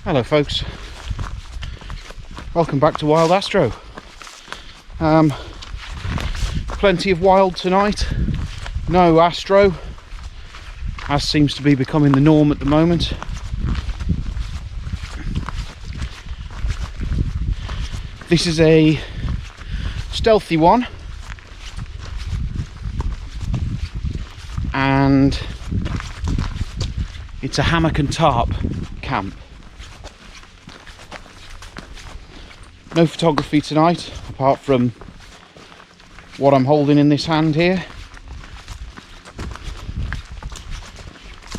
Hello folks, welcome back to Wild Astro. Plenty of wild tonight, no astro, as seems to be becoming the norm at the moment. This is a stealthy one, and it's a hammock and tarp camp. No photography tonight, apart from what I'm holding in this hand here.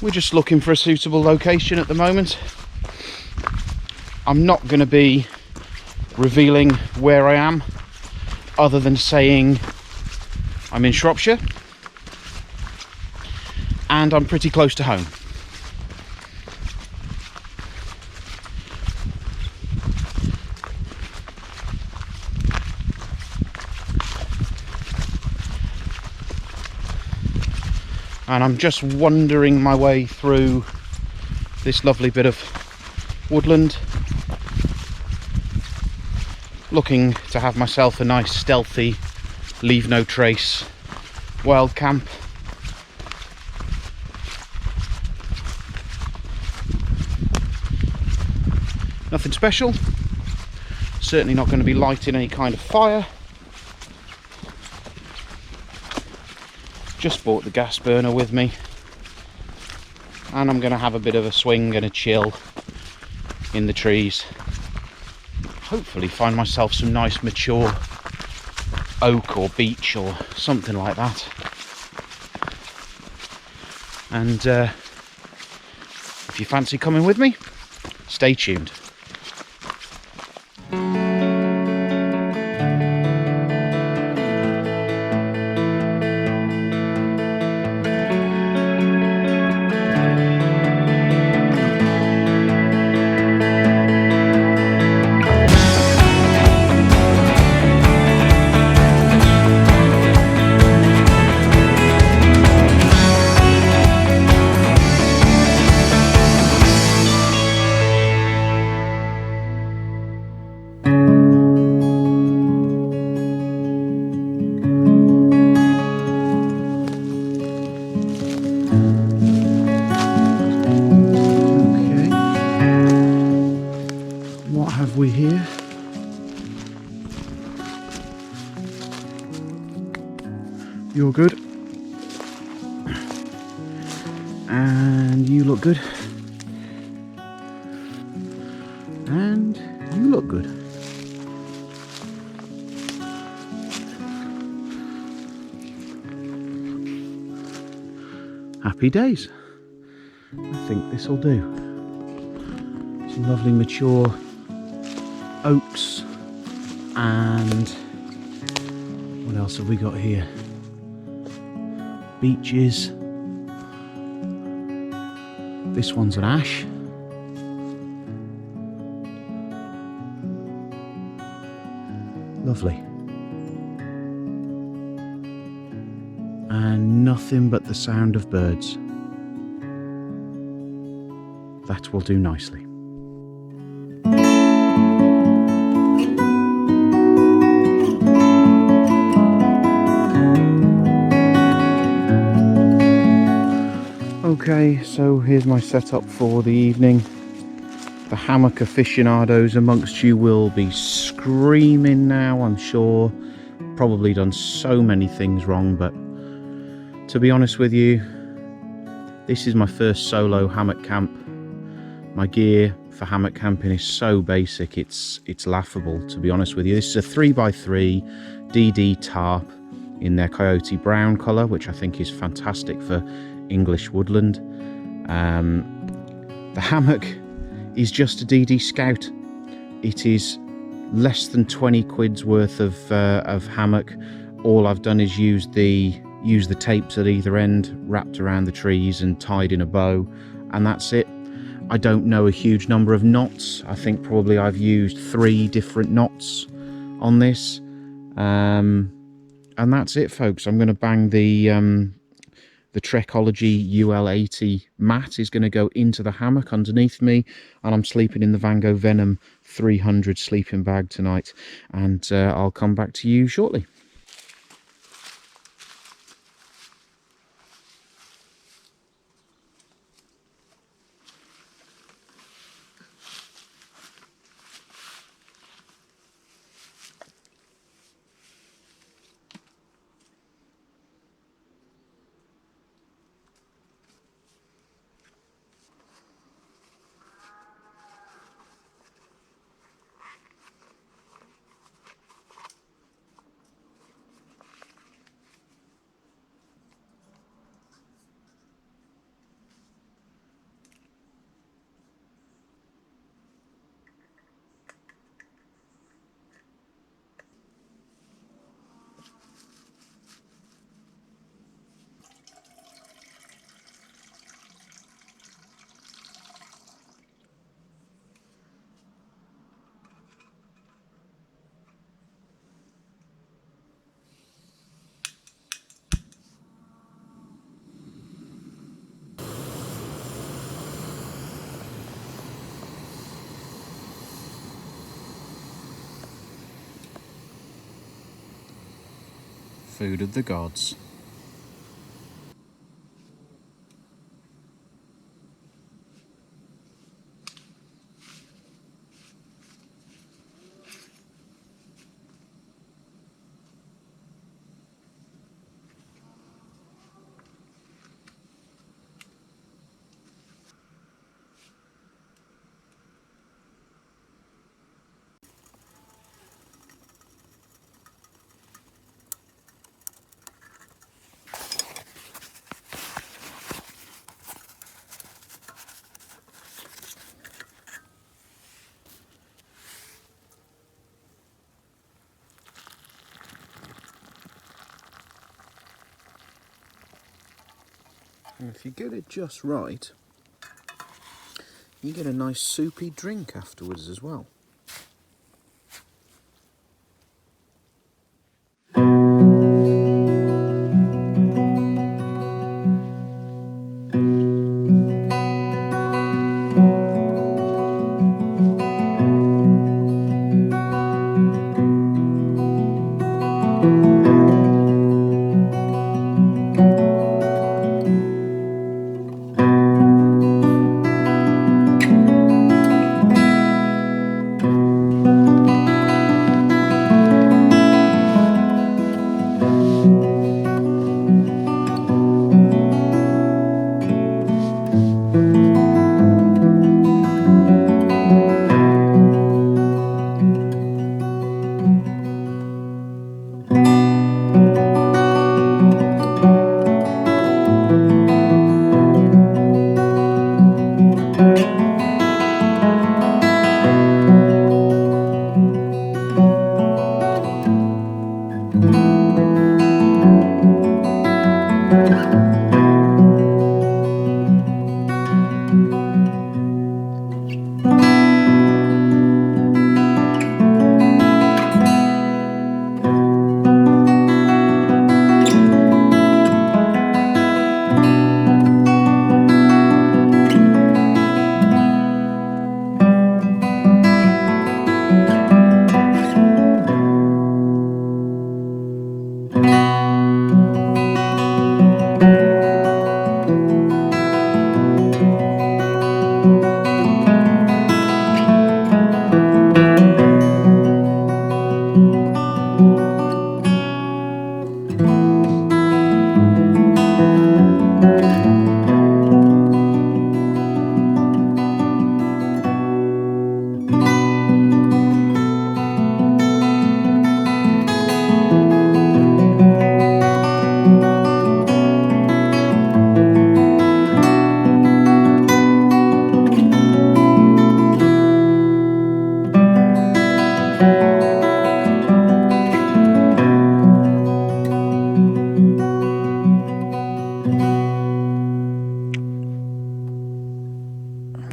We're just looking for a suitable location at the moment. I'm not going to be revealing where I am, other than saying I'm in Shropshire and I'm pretty close to home. And I'm just wandering my way through this lovely bit of woodland, looking to have myself a nice stealthy, leave no trace wild camp. Nothing special, certainly not going to be lighting any kind of fire. Just bought the gas burner with me, and I'm going to have a bit of a swing and a chill in the trees. Hopefully find myself some nice mature oak or beech or something like that. And if you fancy coming with me, stay tuned. We here. You're good, and you look good, and you look good. Happy days. I think this will do. Some lovely mature oaks, and what else have we got here? Beeches. This one's an ash. Lovely. And nothing but the sound of birds. That will do nicely. Okay, so here's my setup for the evening. The hammock aficionados amongst you will be screaming now, I'm sure. Probably done so many things wrong, but to be honest with you, this is my first solo hammock camp. My gear for hammock camping is so basic, it's laughable, to be honest with you. This is a 3x3 DD tarp in their coyote brown colour, which I think is fantastic for English woodland. The hammock is just a DD Scout. It is less than 20 quid's worth of hammock. All I've done is use the tapes at either end, wrapped around the trees and tied in a bow, and that's it. I don't know a huge number of knots. I think probably I've used 3 different knots on this, and that's it, folks. I'm going to bang the The Trekology UL80 mat is going to go into the hammock underneath me, and I'm sleeping in the Van Gogh Venom 300 sleeping bag tonight, and I'll come back to you shortly. Food of the gods. And if you get it just right, you get a nice soupy drink afterwards as well.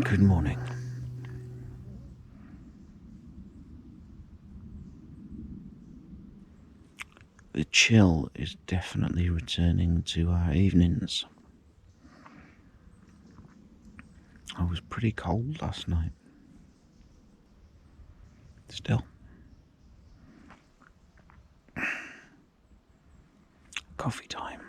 Good morning. The chill is definitely returning to our evenings. I was pretty cold last night. Still. Coffee time.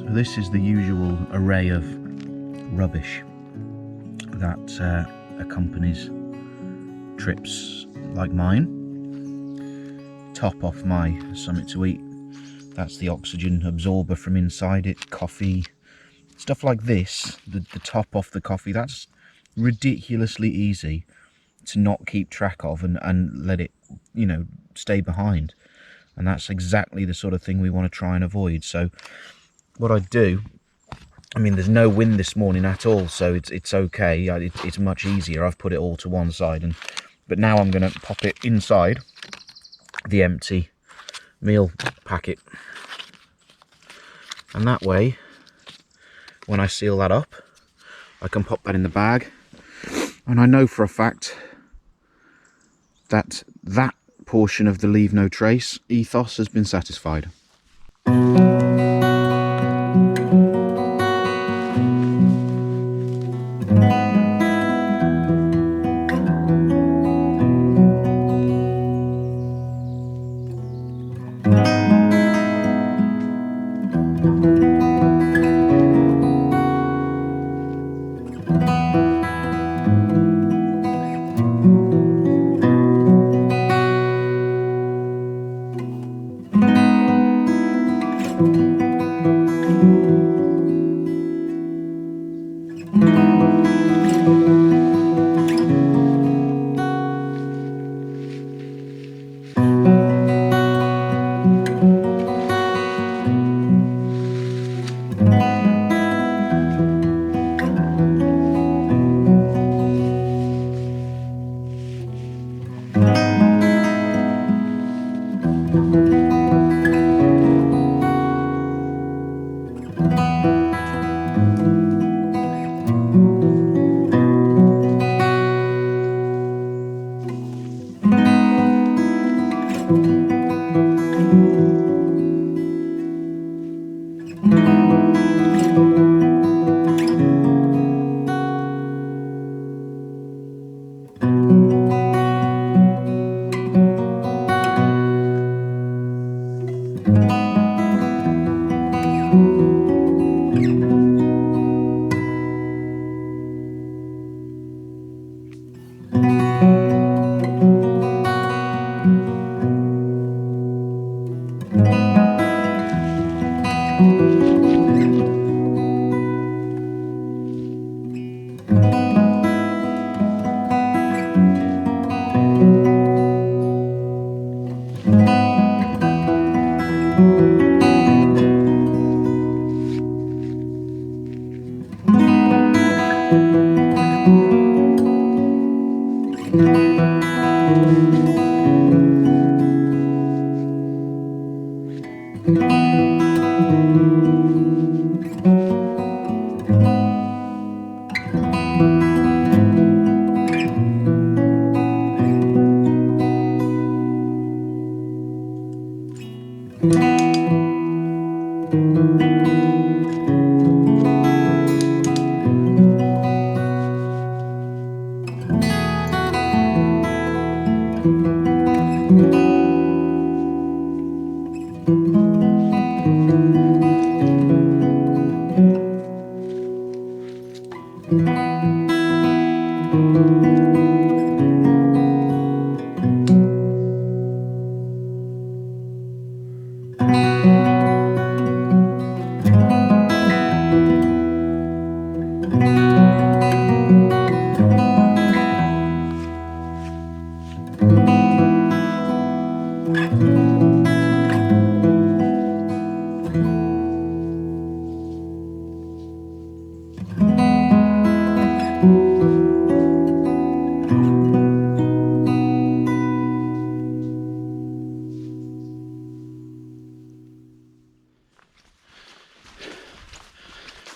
This is the usual array of rubbish that accompanies trips like mine. Top off my Something to Eat, that's the oxygen absorber from inside it, coffee, stuff like this, the top off the coffee, that's ridiculously easy to not keep track of and let it, you know, stay behind. And that's exactly the sort of thing we want to try and avoid. So what I do, I mean, there's no wind this morning at all, so it's okay. It's much easier. I've put it all to one side, but now I'm going to pop it inside the empty meal packet, and that way, when I seal that up, I can pop that in the bag, and I know for a fact that that portion of the leave no trace ethos has been satisfied.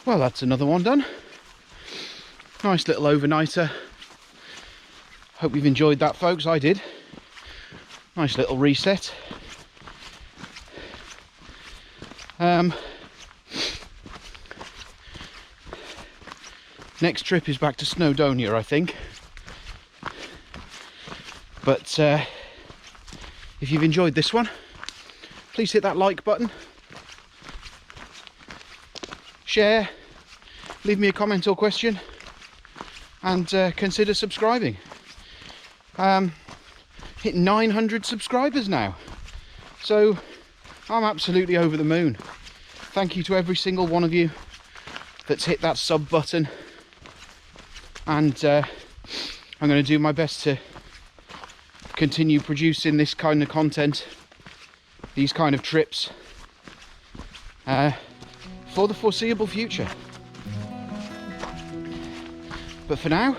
Well, that's another one done. Nice little overnighter. Hope you've enjoyed that, folks. I did. Nice little reset. Next trip is back to Snowdonia, I think. But if you've enjoyed this one, please hit that like button. Share. Leave me a comment or question. And consider subscribing. Hit 900 subscribers now. So I'm absolutely over the moon. Thank you to every single one of you that's hit that sub button. And I'm going to do my best to continue producing this kind of content, these kind of trips, for the foreseeable future. But for now,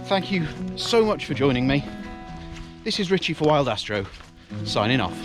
thank you so much for joining me. This is Richie for Wild Astro, signing off.